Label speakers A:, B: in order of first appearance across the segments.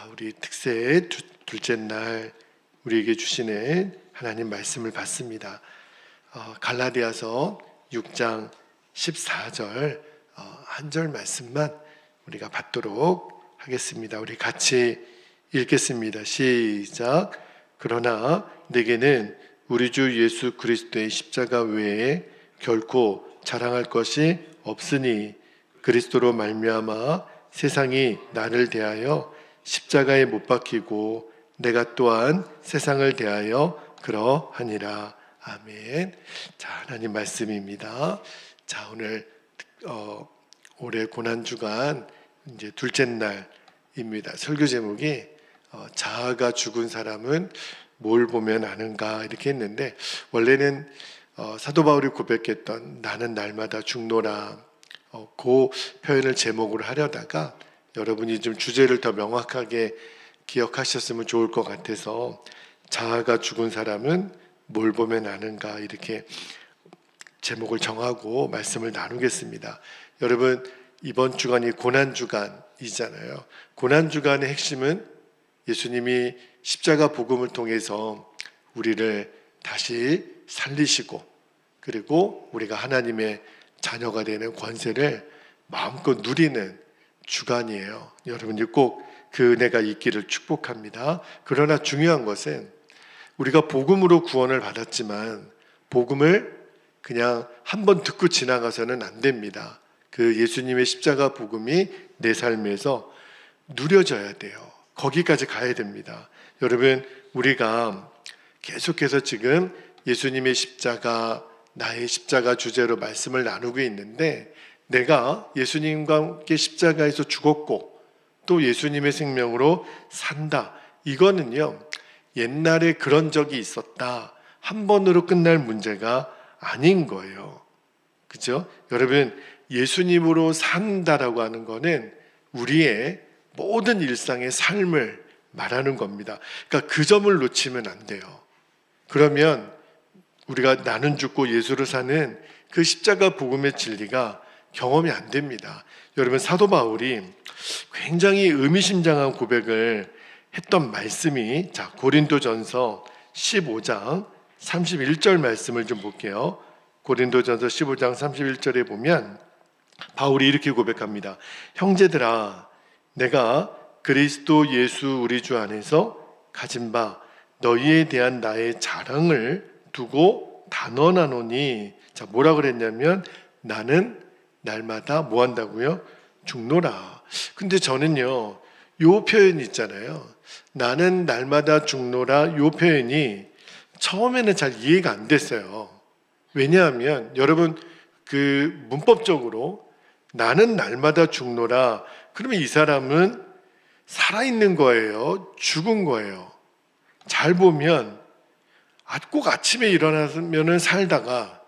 A: 우리 특세 둘째 날 우리에게 주시는 하나님 말씀을 받습니다. 갈라디아서 6장 14절 한 절 말씀만 우리가 받도록 하겠습니다. 우리 같이 읽겠습니다. 시작. 그러나 내게는 우리 주 예수 그리스도의 십자가 외에 결코 자랑할 것이 없으니 그리스도로 말미암아 세상이 나를 대하여 십자가에 못 박히고 내가 또한 세상을 대하여 그러하니라. 아멘. 자, 하나님 말씀입니다. 자, 오늘 올해 고난주간 이제 둘째 날입니다. 설교 제목이 자아가 죽은 사람은 뭘 보면 아는가 이렇게 했는데, 원래는 사도 바울이 고백했던 나는 날마다 죽노라 그 표현을 제목으로 하려다가 여러분이 좀 주제를 더 명확하게 기억하셨으면 좋을 것 같아서 자아가 죽은 사람은 뭘 보면 아는가 이렇게 제목을 정하고 말씀을 나누겠습니다. 여러분, 이번 주간이 고난주간이잖아요. 고난주간의 핵심은 예수님이 십자가 복음을 통해서 우리를 다시 살리시고, 그리고 우리가 하나님의 자녀가 되는 권세를 마음껏 누리는 주간이에요. 여러분이 꼭 그 은혜가 있기를 축복합니다. 그러나 중요한 것은 우리가 복음으로 구원을 받았지만 복음을 그냥 한번 듣고 지나가서는 안 됩니다. 그 예수님의 십자가 복음이 내 삶에서 누려져야 돼요. 거기까지 가야 됩니다. 여러분, 우리가 계속해서 지금 예수님의 십자가, 나의 십자가 주제로 말씀을 나누고 있는데, 내가 예수님과 함께 십자가에서 죽었고 또 예수님의 생명으로 산다, 이거는요 옛날에 그런 적이 있었다, 한 번으로 끝날 문제가 아닌 거예요. 그죠? 여러분, 예수님으로 산다라고 하는 거는 우리의 모든 일상의 삶을 말하는 겁니다. 그러니까 그 점을 놓치면 안 돼요. 그러면 우리가 나는 죽고 예수를 사는 그 십자가 복음의 진리가 경험이 안 됩니다. 여러분, 사도 바울이 굉장히 의미심장한 고백을 했던 말씀이, 자, 고린도전서 15장 31절 말씀을 좀 볼게요. 고린도전서 15장 31절에 보면 바울이 이렇게 고백합니다. 형제들아, 내가 그리스도 예수 우리 주 안에서 가진 바 너희에 대한 나의 자랑을 두고 단언하노니, 자, 뭐라 그랬냐면 나는 날마다 뭐 한다고요? 죽노라. 근데 저는요, 요 표현 있잖아요, 나는 날마다 죽노라, 요 표현이 처음에는 잘 이해가 안 됐어요. 왜냐하면 여러분, 그 문법적으로 나는 날마다 죽노라, 그러면 이 사람은 살아있는 거예요? 죽은 거예요? 잘 보면 꼭 아침에 일어나면 살다가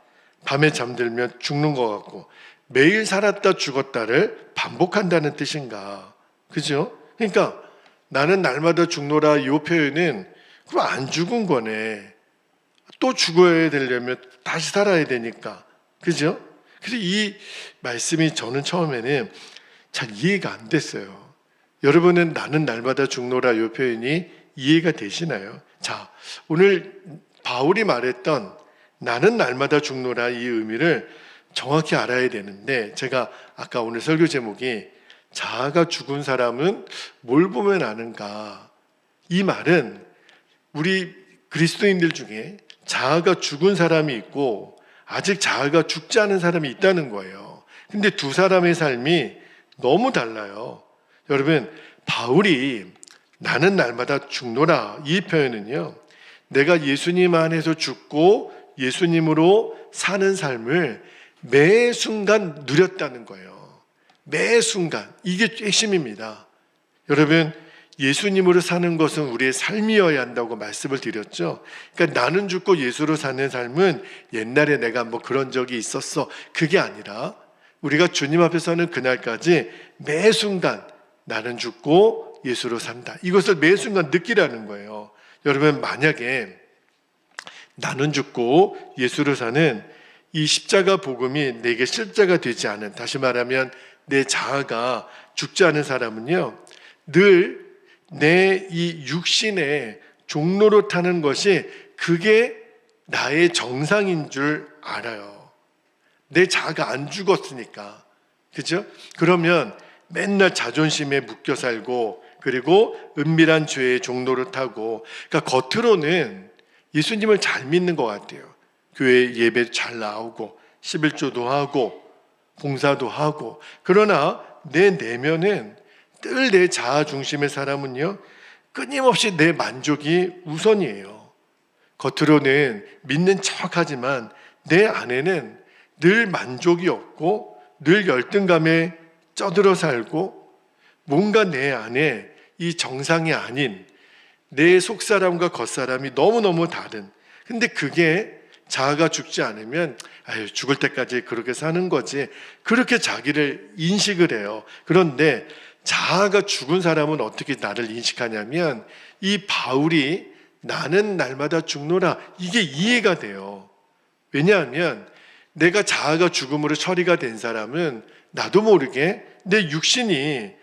A: 밤에 잠들면 죽는 것 같고, 매일 살았다 죽었다를 반복한다는 뜻인가? 그죠? 그러니까 나는 날마다 죽노라 이 표현은 그럼 안 죽은 거네. 또 죽어야 되려면 다시 살아야 되니까. 그죠? 그래서 이 말씀이 저는 처음에는 잘 이해가 안 됐어요. 여러분은 나는 날마다 죽노라 이 표현이 이해가 되시나요? 자, 오늘 바울이 말했던 나는 날마다 죽노라 이 의미를 정확히 알아야 되는데, 제가 아까 오늘 설교 제목이 자아가 죽은 사람은 뭘 보면 아는가, 이 말은 우리 그리스도인들 중에 자아가 죽은 사람이 있고 아직 자아가 죽지 않은 사람이 있다는 거예요. 근데 두 사람의 삶이 너무 달라요. 여러분, 바울이 나는 날마다 죽노라 이 표현은요, 내가 예수님 안에서 죽고 예수님으로 사는 삶을 매 순간 누렸다는 거예요. 매 순간. 이게 핵심입니다. 여러분, 예수님으로 사는 것은 우리의 삶이어야 한다고 말씀을 드렸죠. 그러니까 나는 죽고 예수로 사는 삶은 옛날에 내가 뭐 그런 적이 있었어, 그게 아니라 우리가 주님 앞에 서는 그날까지 매 순간 나는 죽고 예수로 산다, 이것을 매 순간 느끼라는 거예요. 여러분, 만약에 나는 죽고 예수로 사는 이 십자가 복음이 내게 실제가 되지 않은, 다시 말하면 내 자아가 죽지 않은 사람은요, 늘 내 이 육신의 종로로 타는 것이 그게 나의 정상인 줄 알아요. 내 자아가 안 죽었으니까. 그죠? 그러면 맨날 자존심에 묶여 살고, 그리고 은밀한 죄의 종로를 타고, 그러니까 겉으로는 예수님을 잘 믿는 것 같아요. 교회 예배 잘 나오고 11조도 하고 봉사도 하고. 그러나 내 내면은 늘 내 자아 중심의 사람은요, 끊임없이 내 만족이 우선이에요. 겉으로는 믿는 척하지만 내 안에는 늘 만족이 없고 늘 열등감에 쩌들어 살고, 뭔가 내 안에 이 정상이 아닌 내 속사람과 겉사람이 너무너무 다른, 근데 그게 자아가 죽지 않으면 죽을 때까지 그렇게 사는 거지, 그렇게 자기를 인식을 해요. 그런데 자아가 죽은 사람은 어떻게 나를 인식하냐면, 이 바울이 나는 날마다 죽노라, 이게 이해가 돼요. 왜냐하면 내가 자아가 죽음으로 처리가 된 사람은 나도 모르게 내 육신이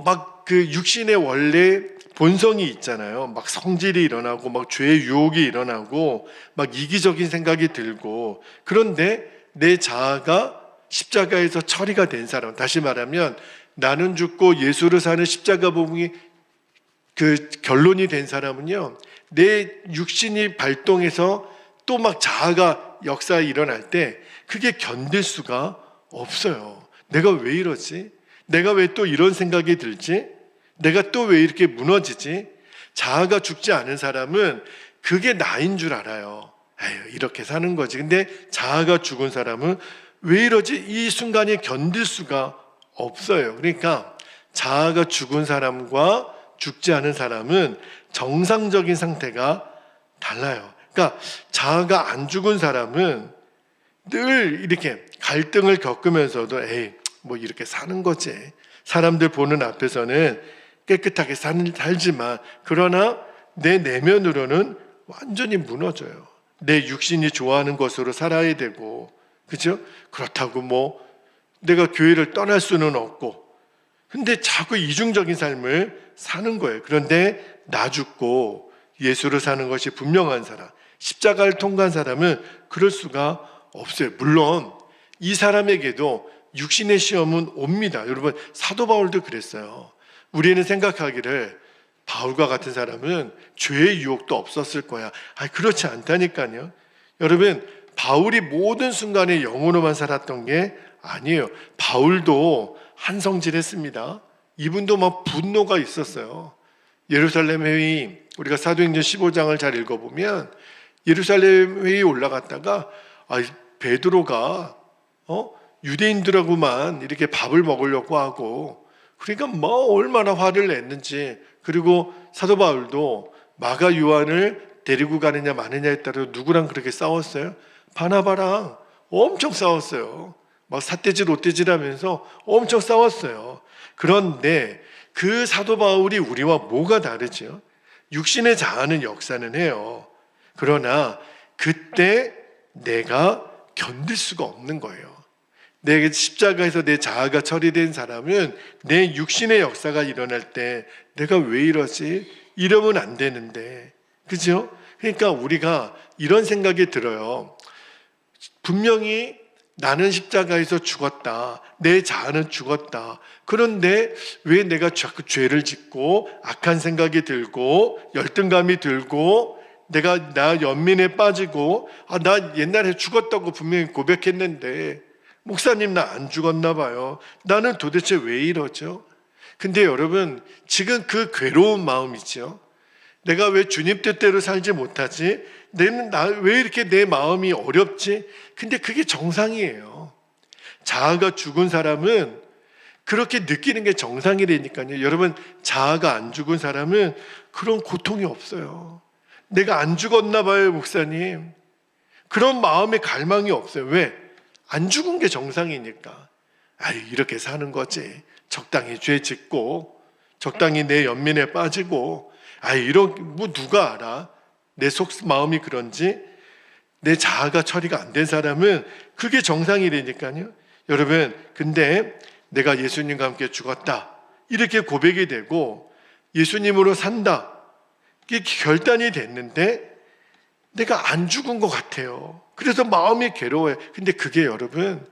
A: 막 그 육신의 원래 본성이 있잖아요. 막 성질이 일어나고 막 죄의 유혹이 일어나고 막 이기적인 생각이 들고, 그런데 내 자아가 십자가에서 처리가 된 사람, 다시 말하면 나는 죽고 예수를 사는 십자가 복음이 그 결론이 된 사람은요, 내 육신이 발동해서 또 막 자아가 역사에 일어날 때 그게 견딜 수가 없어요. 내가 왜 이러지? 내가 왜 또 이런 생각이 들지? 내가 또 왜 이렇게 무너지지? 자아가 죽지 않은 사람은 그게 나인 줄 알아요. 이렇게 사는 거지. 근데 자아가 죽은 사람은 왜 이러지? 이 순간에 견딜 수가 없어요. 그러니까 자아가 죽은 사람과 죽지 않은 사람은 정상적인 상태가 달라요. 그러니까 자아가 안 죽은 사람은 늘 이렇게 갈등을 겪으면서도 뭐 이렇게 사는 거지. 사람들 보는 앞에서는 깨끗하게 살지만, 그러나 내 내면으로는 완전히 무너져요. 내 육신이 좋아하는 것으로 살아야 되고, 그죠? 그렇다고 뭐 내가 교회를 떠날 수는 없고, 근데 자꾸 이중적인 삶을 사는 거예요. 그런데 나 죽고 예수를 사는 것이 분명한 사람, 십자가를 통과한 사람은 그럴 수가 없어요. 물론 이 사람에게도 육신의 시험은 옵니다. 여러분, 사도 바울도 그랬어요. 우리는 생각하기를 바울과 같은 사람은 죄의 유혹도 없었을 거야. 그렇지 않다니까요. 여러분, 바울이 모든 순간에 영으로만 살았던 게 아니에요. 바울도 한성질했습니다. 이분도 막 분노가 있었어요. 예루살렘 회의, 우리가 사도행전 15장을 잘 읽어보면 예루살렘 회의 올라갔다가 베드로가 유대인들하고만 이렇게 밥을 먹으려고 하고, 그러니까 뭐 얼마나 화를 냈는지. 그리고 사도 바울도 마가 요한을 데리고 가느냐 마느냐에 따라 누구랑 그렇게 싸웠어요? 바나바랑 엄청 싸웠어요. 막 삿대질 롯대질 하면서 엄청 싸웠어요. 그런데 그 사도 바울이 우리와 뭐가 다르죠? 육신의 자아는 역사는 해요. 그러나 그때 내가 견딜 수가 없는 거예요. 내 십자가에서 내 자아가 처리된 사람은 내 육신의 역사가 일어날 때 내가 왜 이러지? 이러면 안 되는데, 그죠? 그러니까 우리가 이런 생각이 들어요. 분명히 나는 십자가에서 죽었다, 내 자아는 죽었다. 그런데 왜 내가 자꾸 죄를 짓고 악한 생각이 들고 열등감이 들고 나 연민에 빠지고, 나 옛날에 죽었다고 분명히 고백했는데 목사님 나 안 죽었나 봐요. 나는 도대체 왜 이러죠? 근데 여러분, 지금 그 괴로운 마음이죠. 내가 왜 주님 뜻대로 살지 못하지? 왜 이렇게 내 마음이 어렵지? 근데 그게 정상이에요. 자아가 죽은 사람은 그렇게 느끼는 게 정상이라니까요. 여러분, 자아가 안 죽은 사람은 그런 고통이 없어요. 내가 안 죽었나 봐요, 목사님. 그런 마음의 갈망이 없어요. 왜? 안 죽은 게 정상이니까. 이렇게 사는 거지. 적당히 죄 짓고 적당히 내 연민에 빠지고, 뭐 누가 알아? 내 속 마음이 그런지. 내 자아가 처리가 안 된 사람은 그게 정상이라니까요. 여러분, 근데 내가 예수님과 함께 죽었다, 이렇게 고백이 되고 예수님으로 산다. 이게 결단이 됐는데 내가 안 죽은 것 같아요. 그래서 마음이 괴로워요. 근데 그게 여러분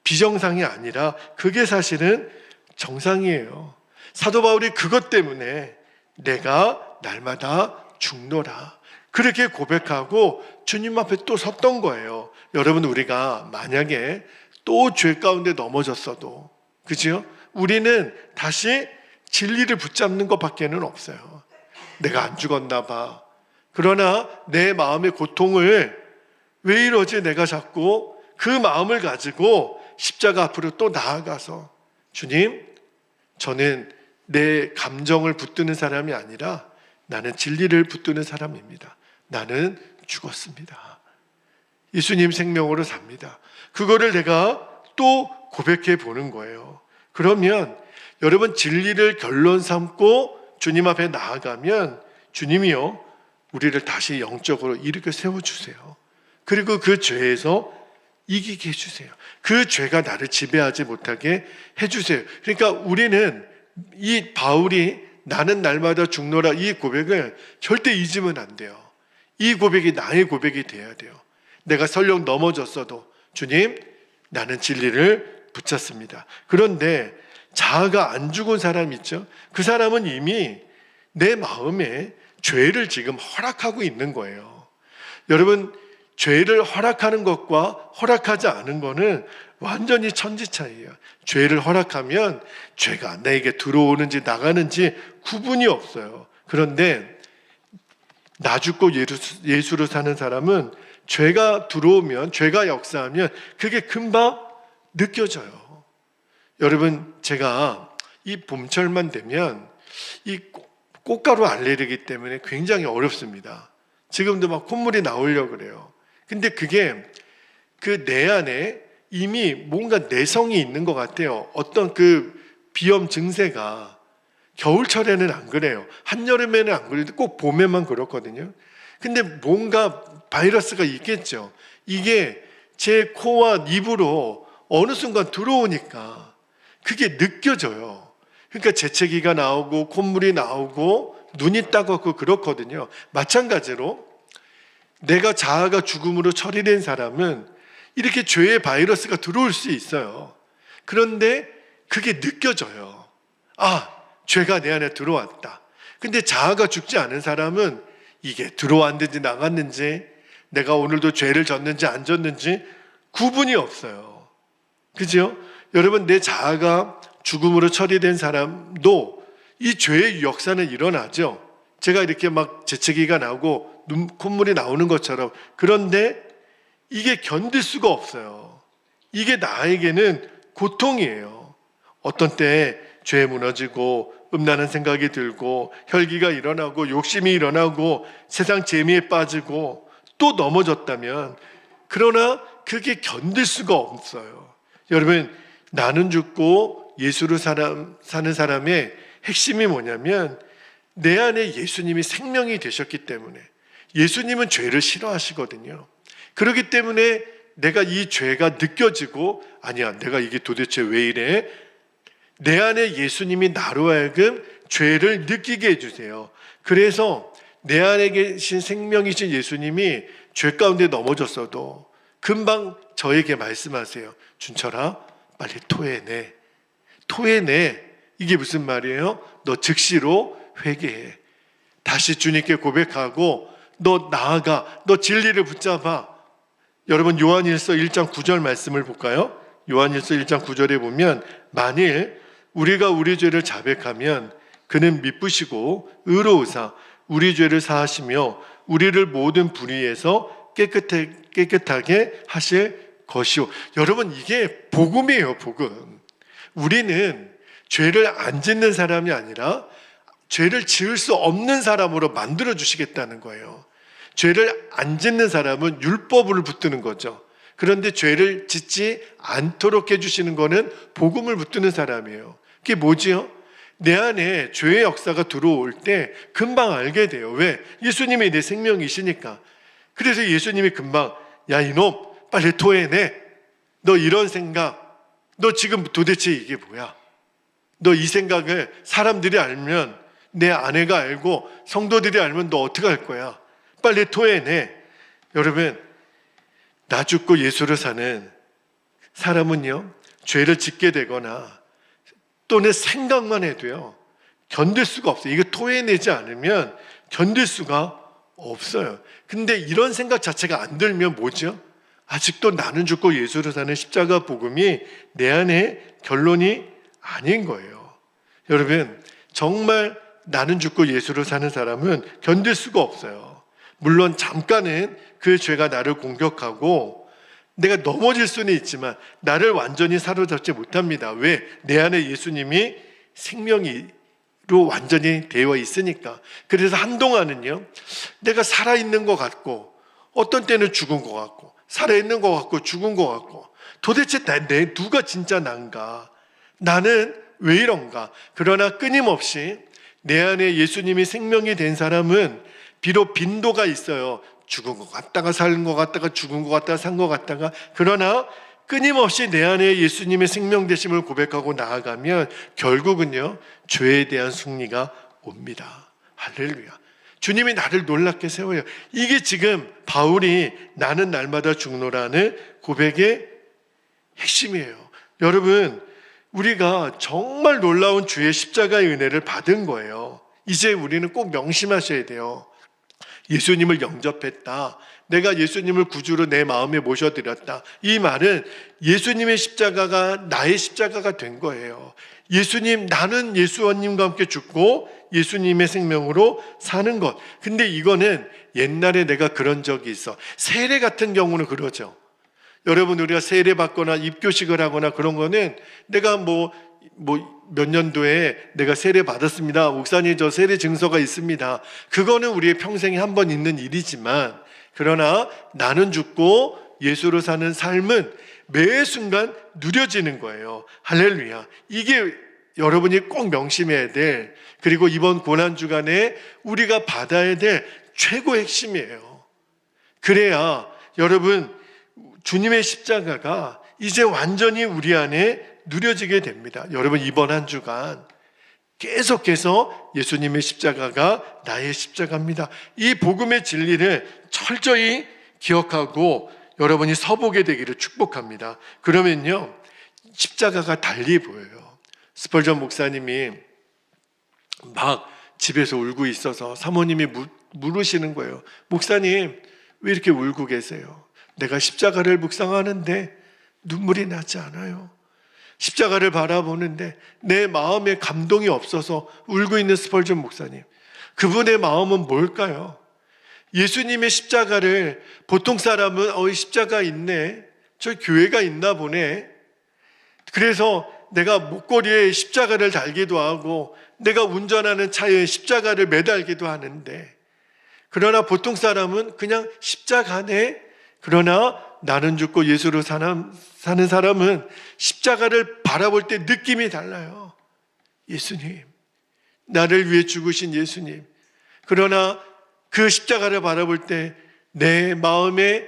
A: 비정상이 아니라 그게 사실은 정상이에요. 사도 바울이 그것 때문에 내가 날마다 죽노라 그렇게 고백하고 주님 앞에 또 섰던 거예요. 여러분, 우리가 만약에 또 죄 가운데 넘어졌어도, 그죠? 우리는 다시 진리를 붙잡는 것밖에는 없어요. 내가 안 죽었나 봐. 그러나 내 마음의 고통을 왜 이러지? 내가 자꾸 그 마음을 가지고 십자가 앞으로 또 나아가서 주님, 저는 내 감정을 붙드는 사람이 아니라 나는 진리를 붙드는 사람입니다. 나는 죽었습니다. 예수님 생명으로 삽니다. 그거를 내가 또 고백해 보는 거예요. 그러면 여러분, 진리를 결론 삼고 주님 앞에 나아가면 주님이요, 우리를 다시 영적으로 일으켜 세워주세요. 그리고 그 죄에서 이기게 해주세요. 그 죄가 나를 지배하지 못하게 해주세요. 그러니까 우리는 이 바울이 나는 날마다 죽노라 이 고백을 절대 잊으면 안 돼요. 이 고백이 나의 고백이 돼야 돼요. 내가 설령 넘어졌어도 주님, 나는 진리를 붙잡습니다. 그런데 자아가 안 죽은 사람 있죠? 그 사람은 이미 내 마음에 죄를 지금 허락하고 있는 거예요. 여러분, 죄를 허락하는 것과 허락하지 않은 것은 완전히 천지차이예요. 죄를 허락하면 죄가 나에게 들어오는지 나가는지 구분이 없어요. 그런데 나 죽고 예수로 사는 사람은 죄가 들어오면, 죄가 역사하면 그게 금방 느껴져요. 여러분, 제가 이 봄철만 되면 이 꽃가루 알레르기 때문에 굉장히 어렵습니다. 지금도 막 콧물이 나오려고 그래요. 근데 그게 그 내 안에 이미 뭔가 내성이 있는 것 같아요. 어떤 그 비염 증세가 겨울철에는 안 그래요. 한여름에는 안 그래도 꼭 봄에만 그렇거든요. 근데 뭔가 바이러스가 있겠죠. 이게 제 코와 입으로 어느 순간 들어오니까 그게 느껴져요. 그러니까 재채기가 나오고 콧물이 나오고 눈이 따갑고 그렇거든요. 마찬가지로 내가 자아가 죽음으로 처리된 사람은 이렇게 죄의 바이러스가 들어올 수 있어요. 그런데 그게 느껴져요. 아, 죄가 내 안에 들어왔다. 근데 자아가 죽지 않은 사람은 이게 들어왔는지 나갔는지, 내가 오늘도 죄를 졌는지 안 졌는지 구분이 없어요. 그죠? 여러분, 내 자아가 죽음으로 처리된 사람도 이 죄의 역사는 일어나죠. 제가 이렇게 막 재채기가 나오고 콧물이 나오는 것처럼. 그런데 이게 견딜 수가 없어요. 이게 나에게는 고통이에요. 어떤 때 죄에 무너지고 음란한 생각이 들고 혈기가 일어나고 욕심이 일어나고 세상 재미에 빠지고 또 넘어졌다면, 그러나 그게 견딜 수가 없어요. 여러분, 나는 죽고 예수로 사는 사람의 핵심이 뭐냐면 내 안에 예수님이 생명이 되셨기 때문에, 예수님은 죄를 싫어하시거든요. 그렇기 때문에 내가 이 죄가 느껴지고, 아니야, 내가 이게 도대체 왜 이래? 내 안에 예수님이 나로 하여금 죄를 느끼게 해주세요. 그래서 내 안에 계신 생명이신 예수님이 죄 가운데 넘어졌어도 금방 저에게 말씀하세요. 준철아, 빨리 토해내. 토해내. 이게 무슨 말이에요? 너 즉시로 회개해. 다시 주님께 고백하고 너 나아가. 너 진리를 붙잡아. 여러분, 요한일서 1장 9절 말씀을 볼까요? 요한일서 1장 9절에 보면, 만일 우리가 우리 죄를 자백하면 그는 미쁘시고 의로우사 우리 죄를 사하시며 우리를 모든 불의에서 깨끗하게 하실 것이오. 여러분, 이게 복음이에요. 복음. 우리는 죄를 안 짓는 사람이 아니라 죄를 지을 수 없는 사람으로 만들어 주시겠다는 거예요. 죄를 안 짓는 사람은 율법을 붙드는 거죠. 그런데 죄를 짓지 않도록 해주시는 거는 복음을 붙드는 사람이에요. 그게 뭐지요? 내 안에 죄의 역사가 들어올 때 금방 알게 돼요. 왜? 예수님이 내 생명이시니까. 그래서 예수님이 금방, 야 이놈 빨리 토해내. 너 이런 생각, 너 지금 도대체 이게 뭐야? 너 이 생각을 사람들이 알면 내 아내가 알고 성도들이 알면 너 어떻게 할 거야? 빨리 토해내. 여러분, 나 죽고 예수를 사는 사람은요, 죄를 짓게 되거나 또는 생각만 해도요, 견딜 수가 없어요. 이거 토해내지 않으면 견딜 수가 없어요. 근데 이런 생각 자체가 안 들면 뭐죠? 아직도 나는 죽고 예수를 사는 십자가 복음이 내 안에 결론이 아닌 거예요. 여러분, 정말 나는 죽고 예수를 사는 사람은 견딜 수가 없어요. 물론 잠깐은 그 죄가 나를 공격하고 내가 넘어질 수는 있지만 나를 완전히 사로잡지 못합니다. 왜? 내 안에 예수님이 생명으로 완전히 되어 있으니까. 그래서 한동안은요, 내가 살아있는 것 같고 어떤 때는 죽은 것 같고 살아있는 것 같고 죽은 것 같고 도대체 누가 진짜 난가? 나는 왜 이런가? 그러나 끊임없이 내 안에 예수님이 생명이 된 사람은 비록 빈도가 있어요. 죽은 것 같다가 산 것 같다가 죽은 것 같다가 산 것 같다가, 그러나 끊임없이 내 안에 예수님의 생명 되심을 고백하고 나아가면 결국은요, 죄에 대한 승리가 옵니다. 할렐루야. 주님이 나를 놀랍게 세워요. 이게 지금 바울이 나는 날마다 죽노라는 고백의 핵심이에요. 여러분, 우리가 정말 놀라운 주의 십자가의 은혜를 받은 거예요. 이제 우리는 꼭 명심하셔야 돼요. 예수님을 영접했다. 내가 예수님을 구주로 내 마음에 모셔드렸다. 이 말은 예수님의 십자가가 나의 십자가가 된 거예요. 예수님, 나는 예수님과 함께 죽고 예수님의 생명으로 사는 것. 근데 이거는 옛날에 내가 그런 적이 있어. 세례 같은 경우는 그러죠. 여러분, 우리가 세례 받거나 입교식을 하거나 그런 거는 내가 몇 년도에 내가 세례 받았습니다. 목사님, 저 세례 증서가 있습니다. 그거는 우리의 평생에 한 번 있는 일이지만, 그러나 나는 죽고 예수로 사는 삶은 매 순간 누려지는 거예요. 할렐루야. 이게 여러분이 꼭 명심해야 될, 그리고 이번 고난주간에 우리가 받아야 될 최고의 핵심이에요. 그래야 여러분, 주님의 십자가가 이제 완전히 우리 안에 누려지게 됩니다. 여러분, 이번 한 주간 계속해서 예수님의 십자가가 나의 십자가입니다. 이 복음의 진리를 철저히 기억하고 여러분이 서보게 되기를 축복합니다. 그러면요, 십자가가 달리 보여요. 스펄전 목사님이 막 집에서 울고 있어서 사모님이 물으시는 거예요. 목사님, 왜 이렇게 울고 계세요? 내가 십자가를 묵상하는데 눈물이 나지 않아요. 십자가를 바라보는데 내 마음에 감동이 없어서 울고 있는 스펄전 목사님, 그분의 마음은 뭘까요? 예수님의 십자가를 보통 사람은 십자가 있네, 저 교회가 있나 보네, 그래서 내가 목걸이에 십자가를 달기도 하고 내가 운전하는 차에 십자가를 매달기도 하는데, 그러나 보통 사람은 그냥 십자가네. 그러나 나는 죽고 예수로 사는 사람은 십자가를 바라볼 때 느낌이 달라요. 예수님, 나를 위해 죽으신 예수님. 그러나 그 십자가를 바라볼 때 내 마음에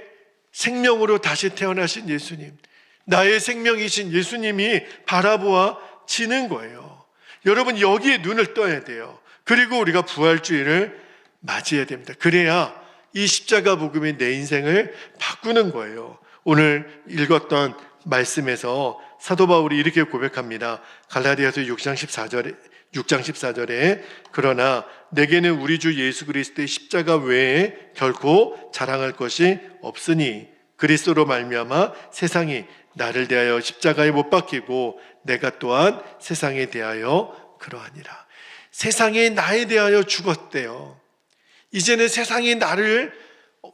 A: 생명으로 다시 태어나신 예수님, 나의 생명이신 예수님이 바라보아지는 거예요. 여러분, 여기에 눈을 떠야 돼요. 그리고 우리가 부활주의를 맞이해야 됩니다. 그래야 이 십자가 복음이 내 인생을 바꾸는 거예요. 오늘 읽었던 말씀에서 사도 바울이 이렇게 고백합니다. 갈라디아서 6장 14절에 그러나 내게는 우리 주 예수 그리스도의 십자가 외에 결코 자랑할 것이 없으니 그리스도로 말미암아 세상이 나를 대하여 십자가에 못 박히고 내가 또한 세상에 대하여 그러하니라. 세상이 나에 대하여 죽었대요. 이제는 세상이 나를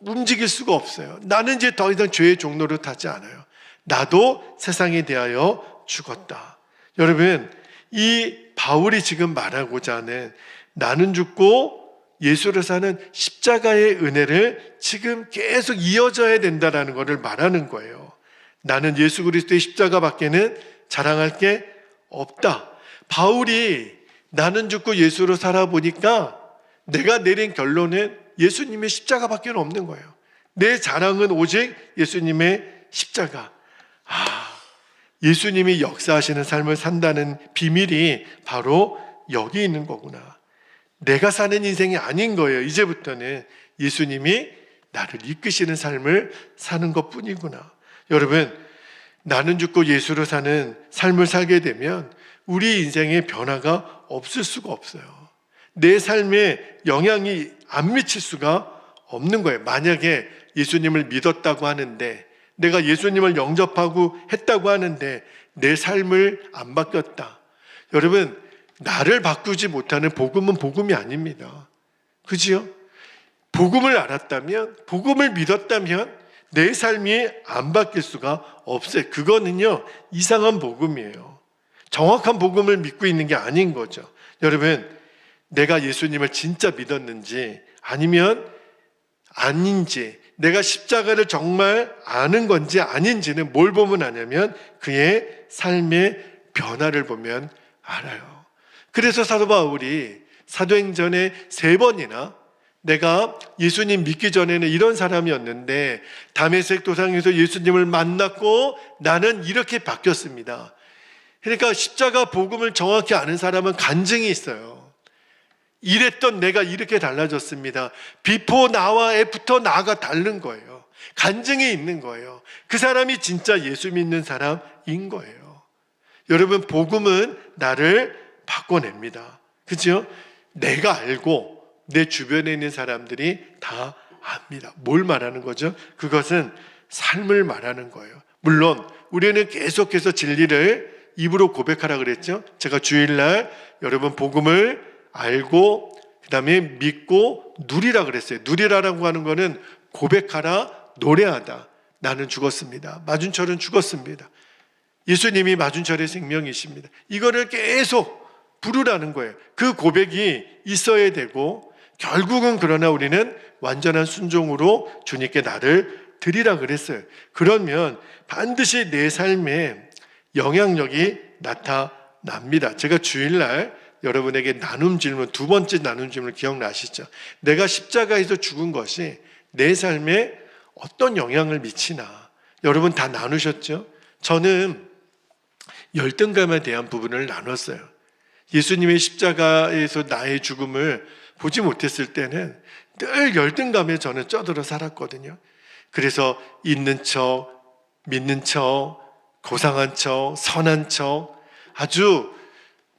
A: 움직일 수가 없어요. 나는 이제 더 이상 죄의 종로를 타지 않아요. 나도 세상에 대하여 죽었다. 여러분, 이 바울이 지금 말하고자 하는 나는 죽고 예수를 사는 십자가의 은혜를 지금 계속 이어져야 된다는 것을 말하는 거예요. 나는 예수 그리스도의 십자가밖에는 자랑할 게 없다. 바울이 나는 죽고 예수로 살아보니까 내가 내린 결론은 예수님의 십자가밖에 없는 거예요. 내 자랑은 오직 예수님의 십자가. 예수님이 역사하시는 삶을 산다는 비밀이 바로 여기 있는 거구나. 내가 사는 인생이 아닌 거예요. 이제부터는 예수님이 나를 이끄시는 삶을 사는 것뿐이구나. 여러분, 나는 죽고 예수로 사는 삶을 살게 되면 우리 인생에 변화가 없을 수가 없어요. 내 삶에 영향이 안 미칠 수가 없는 거예요. 만약에 예수님을 믿었다고 하는데, 내가 예수님을 영접하고 했다고 하는데 내 삶을 안 바뀌었다. 여러분, 나를 바꾸지 못하는 복음은 복음이 아닙니다. 그지요? 복음을 알았다면, 복음을 믿었다면 내 삶이 안 바뀔 수가 없어요. 그거는요, 이상한 복음이에요. 정확한 복음을 믿고 있는 게 아닌 거죠. 여러분, 내가 예수님을 진짜 믿었는지 아니면 아닌지, 내가 십자가를 정말 아는 건지 아닌지는 뭘 보면 아냐면 그의 삶의 변화를 보면 알아요. 그래서 사도 바울이 사도행전에 3번이나 내가 예수님 믿기 전에는 이런 사람이었는데 다메섹 도상에서 예수님을 만났고 나는 이렇게 바뀌었습니다. 그러니까 십자가 복음을 정확히 아는 사람은 간증이 있어요. 이랬던 내가 이렇게 달라졌습니다. 비포 나와 애프터 나가 다른 거예요. 간증이 있는 거예요. 그 사람이 진짜 예수 믿는 사람인 거예요. 여러분, 복음은 나를 바꿔냅니다. 그죠? 내가 알고 내 주변에 있는 사람들이 다 압니다. 뭘 말하는 거죠? 그것은 삶을 말하는 거예요. 물론 우리는 계속해서 진리를 입으로 고백하라 그랬죠. 제가 주일날 여러분 복음을 알고 그 다음에 믿고 누리라 그랬어요. 누리라라고 하는 거는 고백하라, 노래하다. 나는 죽었습니다. 맞은철은 죽었습니다. 예수님이 맞은철의 생명이십니다. 이거를 계속 부르라는 거예요. 그 고백이 있어야 되고, 결국은 그러나 우리는 완전한 순종으로 주님께 나를 드리라 그랬어요. 그러면 반드시 내 삶에 영향력이 나타납니다. 제가 주일날 여러분에게 나눔 질문, 2번째 나눔 질문 기억나시죠? 내가 십자가에서 죽은 것이 내 삶에 어떤 영향을 미치나. 여러분 다 나누셨죠? 저는 열등감에 대한 부분을 나눴어요. 예수님의 십자가에서 나의 죽음을 보지 못했을 때는 늘 열등감에 저는 쪄들어 살았거든요. 그래서 있는 척, 믿는 척, 고상한 척, 선한 척, 아주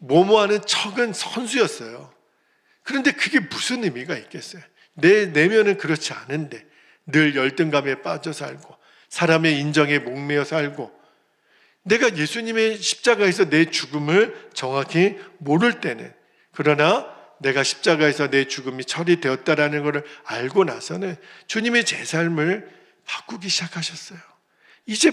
A: 모모하는 척은 선수였어요. 그런데 그게 무슨 의미가 있겠어요? 내 내면은 그렇지 않은데 늘 열등감에 빠져 살고 사람의 인정에 목매어 살고, 내가 예수님의 십자가에서 내 죽음을 정확히 모를 때는, 그러나 내가 십자가에서 내 죽음이 처리되었다라는 것을 알고 나서는 주님의 제 삶을 바꾸기 시작하셨어요. 이제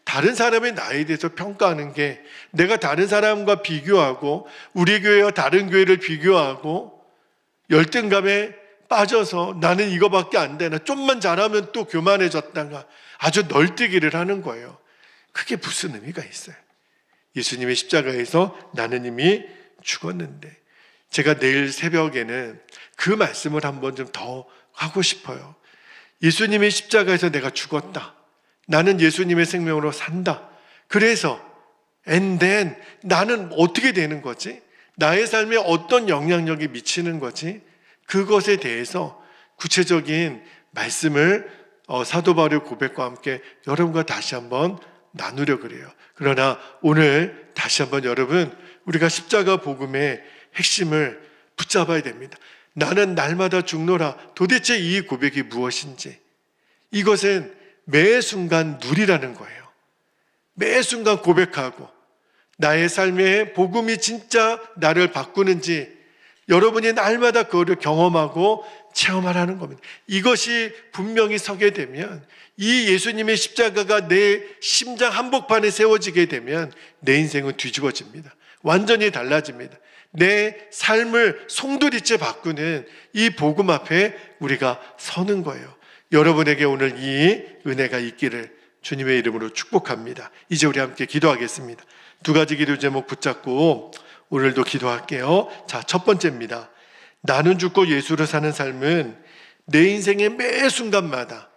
A: 다른 사람의 나에 대해서 평가하는 게, 내가 다른 사람과 비교하고 우리 교회와 다른 교회를 비교하고 열등감에 빠져서 나는 이거밖에 안 되나, 좀만 잘하면 또 교만해졌다가 아주 널뛰기를 하는 거예요. 그게 무슨 의미가 있어요? 예수님의 십자가에서 나는 이미 죽었는데. 제가 내일 새벽에는 그 말씀을 한번 좀 더 하고 싶어요. 예수님의 십자가에서 내가 죽었다. 나는 예수님의 생명으로 산다. 그래서 and then 나는 어떻게 되는 거지? 나의 삶에 어떤 영향력이 미치는 거지? 그것에 대해서 구체적인 말씀을 사도 바울의 고백과 함께 여러분과 다시 한번 나누려 그래요. 그러나 오늘 다시 한번 여러분, 우리가 십자가 복음의 핵심을 붙잡아야 됩니다. 나는 날마다 죽노라. 도대체 이 고백이 무엇인지, 이것은 매 순간 누리라는 거예요. 매 순간 고백하고 나의 삶에 복음이 진짜 나를 바꾸는지 여러분이 날마다 그거를 경험하고 체험하라는 겁니다. 이것이 분명히 서게 되면, 이 예수님의 십자가가 내 심장 한복판에 세워지게 되면 내 인생은 뒤집어집니다. 완전히 달라집니다. 내 삶을 송두리째 바꾸는 이 복음 앞에 우리가 서는 거예요. 여러분에게 오늘 이 은혜가 있기를 주님의 이름으로 축복합니다. 이제 우리 함께 기도하겠습니다. 2가지 기도 제목 붙잡고 오늘도 기도할게요. 자, 첫 번째입니다. 나는 죽고 예수로 사는 삶은 내 인생의 매 순간마다,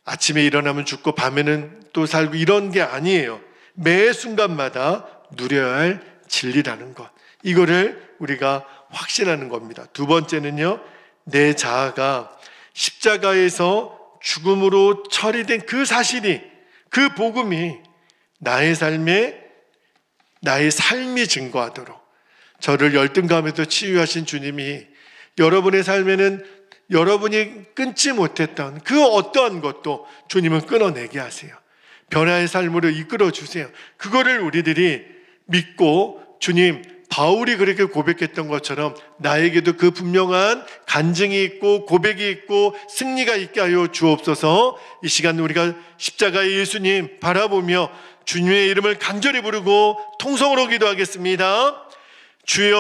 A: 아침에 일어나면 죽고 밤에는 또 살고 이런 게 아니에요. 매 순간마다 누려야 할 진리라는 것, 이거를 우리가 확신하는 겁니다. 두 번째는요, 내 자아가 십자가에서 죽음으로 처리된 그 사실이, 그 복음이 나의 삶이 증거하도록, 저를 열등감에서 치유하신 주님이 여러분의 삶에는 여러분이 끊지 못했던 그 어떠한 것도 주님은 끊어내게 하세요. 변화의 삶으로 이끌어 주세요. 그거를 우리들이 믿고, 주님, 바울이 그렇게 고백했던 것처럼 나에게도 그 분명한 간증이 있고 고백이 있고 승리가 있게 하여 주옵소서. 이 시간 우리가 십자가의 예수님 바라보며 주님의 이름을 간절히 부르고 통성으로 기도하겠습니다. 주여